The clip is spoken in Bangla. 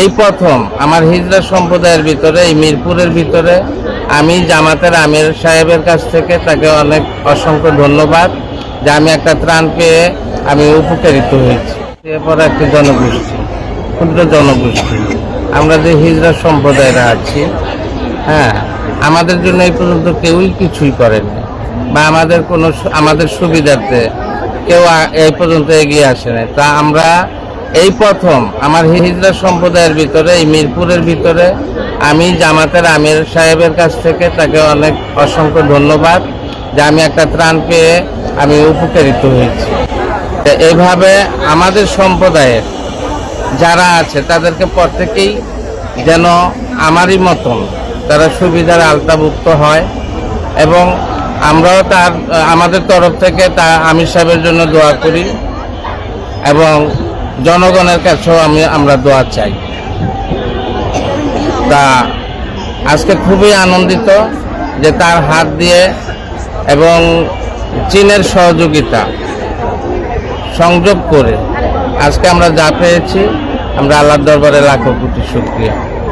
এই প্রথম আমার হিজড়া সম্প্রদায়ের ভিতরে, এই মিরপুরের ভিতরে আমি জামাতের আমির সাহেবের কাছ থেকে তাকে অনেক অসংখ্য ধন্যবাদ যে আমি একটা ত্রাণ পেয়ে আমি উপকারিত হয়েছি। এরপর একটা জনগোষ্ঠী, ক্ষুদ্র জনগোষ্ঠী, আমরা যে হিজড়া সম্প্রদায়রা আছি, হ্যাঁ, আমাদের জন্য এই পর্যন্ত কেউই কিছুই করেনি, বা আমাদের সুবিধার্থে কেউ এই পর্যন্ত এগিয়ে আসে নাই। তা আমরা এই প্রথম আমার হিজড়া সম্প্রদায়ের ভিতরে, এই মিরপুরের ভিতরে আমি জামাতের আমির সাহেবের কাছ থেকে তাকে অনেক অসংখ্য ধন্যবাদ যে আমি একটা ত্রাণ পেয়ে আমি উপকারিত হয়েছি। এইভাবে আমাদের সম্প্রদায়ের যারা আছে তাদেরকে প্রত্যেকেই যেন আমারই মতন তারা সুবিধার আওতাভুক্ত হয়, এবং আমরাও আমাদের তরফ থেকে আমির সাহেবের জন্য দোয়া করি, এবং জনগণের কাছেও আমরা দোয়া চাই। তা আজকে খুবই আনন্দিত যে তার হাত দিয়ে এবং চীনের সহযোগিতা সংযোগ করে আজকে আমরা যা পেয়েছি, আমরা আল্লাহর দরবারে লাখো কোটি শুকরিয়া।